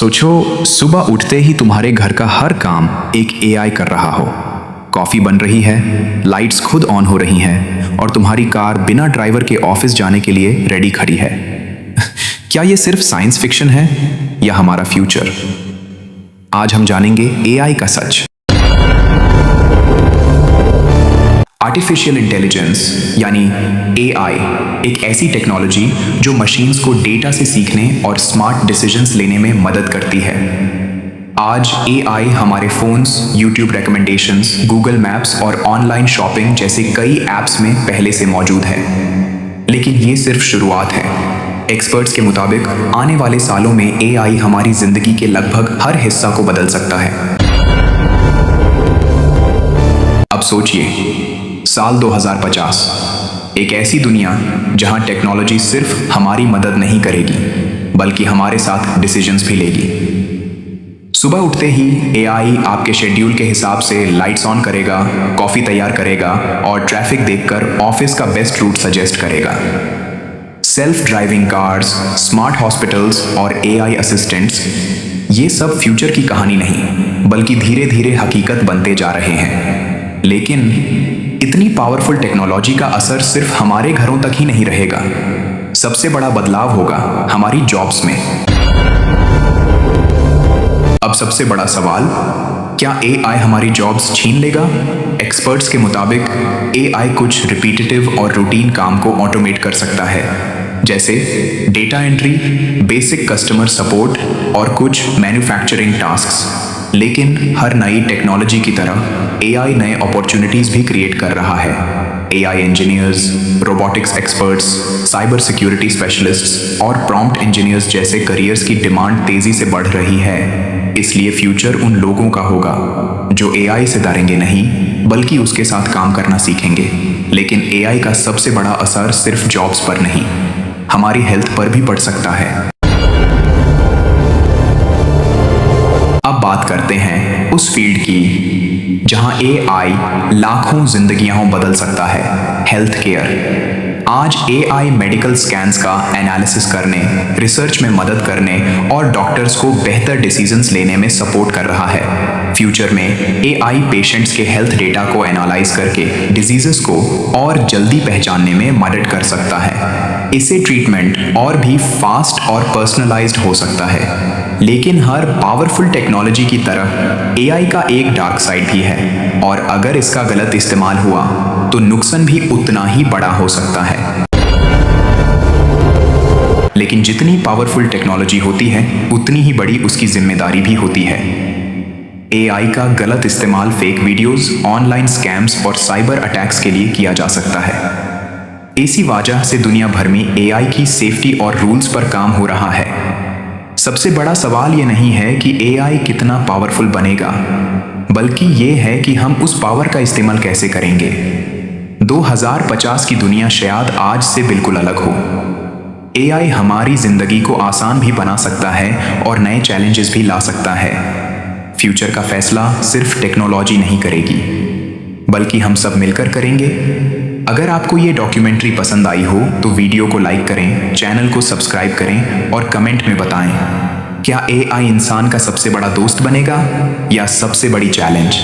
सोचो, सुबह उठते ही तुम्हारे घर का हर काम एक एआई कर रहा हो। कॉफी बन रही है, लाइट्स खुद ऑन हो रही हैं और तुम्हारी कार बिना ड्राइवर के ऑफिस जाने के लिए रेडी खड़ी है। क्या ये सिर्फ साइंस फिक्शन है या हमारा फ्यूचर? आज हम जानेंगे एआई का सच। आर्टिफिशियल इंटेलिजेंस यानी एआई एक ऐसी टेक्नोलॉजी जो मशीन्स को डेटा से सीखने और स्मार्ट डिसीजंस लेने में मदद करती है। आज एआई हमारे phones, YouTube recommendations, Google maps और ऑनलाइन शॉपिंग जैसे कई ऐप्स में पहले से मौजूद है। लेकिन ये सिर्फ शुरुआत है। एक्सपर्ट्स के मुताबिक आने वाले सालों में एआई हमारी जिंदगी के लगभग हर हिस्सा को बदल सकता है। अब सोचिए, साल 2050, एक ऐसी दुनिया जहां टेक्नोलॉजी सिर्फ हमारी मदद नहीं करेगी बल्कि हमारे साथ डिसीजंस भी लेगी। सुबह उठते ही एआई आपके शेड्यूल के हिसाब से लाइट्स ऑन करेगा, कॉफी तैयार करेगा और ट्रैफिक देखकर ऑफिस का बेस्ट रूट सजेस्ट करेगा। Self driving cars, smart hospitals और एआई असिस्टेंट्स, ये सब फ्यूचर की कहानी नहीं बल्कि धीरे धीरे हकीकत बनते जा रहे हैं। लेकिन इतनी पावरफुल टेक्नोलॉजी का असर सिर्फ हमारे घरों तक ही नहीं रहेगा। सबसे बड़ा बदलाव होगा हमारी जॉब्स में। अब सबसे बड़ा सवाल, क्या एआई हमारी जॉब्स छीन लेगा? एक्सपर्ट्स के मुताबिक एआई कुछ रिपीटेटिव और रूटीन काम को ऑटोमेट कर सकता है, जैसे data entry, basic customer support और कुछ मैन्युफैक्चरिंग टास्क्स। लेकिन हर नई टेक्नोलॉजी की तरह एआई नए अपॉर्चुनिटीज भी क्रिएट कर रहा है। AI engineers, robotics experts, cyber security specialists और प्रॉम्प्ट इंजीनियर्स जैसे करियर्स की डिमांड तेजी से बढ़ रही है। इसलिए फ्यूचर उन लोगों का होगा जो एआई से डरेंगे नहीं बल्कि उसके साथ काम करना सीखेंगे। लेकिन एआई का सबसे बड़ा असर सिर्फ जॉब्स पर नहीं, हमारी हेल्थ पर भी पड़ सकता है। अब बात करते हैं उस फील्ड की जहां एआई लाखों जिंदगियां बदल सकता है, हेल्थ केयर। आज एआई मेडिकल स्कैन्स का एनालिसिस करने, रिसर्च में मदद करने और डॉक्टर्स को बेहतर डिसीजंस लेने में सपोर्ट कर रहा है। फ्यूचर में एआई पेशेंट्स के हेल्थ डेटा को एनालाइज करके डिजीजेस को और जल्दी पहचानने में मदद कर सकता है। इससे ट्रीटमेंट और भी फास्ट और पर्सनलाइज्ड हो सकता है। लेकिन हर पावरफुल टेक्नोलॉजी की तरह एआई का एक डार्क साइड भी है और अगर इसका गलत इस्तेमाल हुआ तो नुकसान भी उतना ही बड़ा हो सकता है। लेकिन जितनी पावरफुल टेक्नोलॉजी होती है उतनी ही बड़ी उसकी जिम्मेदारी भी होती है। एआई का गलत इस्तेमाल फेक वीडियोस, ऑनलाइन स्कैम्स और साइबर अटैक्स के लिए किया जा सकता है। इसी वजह से दुनिया भर में एआई की सेफ्टी और रूल्स पर काम हो रहा है। सबसे बड़ा सवाल ये नहीं है कि एआई कितना पावरफुल बनेगा, बल्कि ये है कि हम उस पावर का इस्तेमाल कैसे करेंगे। 2050 की दुनिया शायद आज से बिल्कुल अलग हो। एआई हमारी जिंदगी को आसान भी बना सकता है और नए चैलेंजेस भी ला सकता है। फ्यूचर का फैसला सिर्फ टेक्नोलॉजी नहीं करेगी बल्कि हम सब मिलकर करेंगे। अगर आपको ये डॉक्यूमेंट्री पसंद आई हो तो वीडियो को लाइक करें, चैनल को सब्सक्राइब करें और कमेंट में बताएं, क्या एआई इंसान का सबसे बड़ा दोस्त बनेगा या सबसे बड़ी चैलेंज?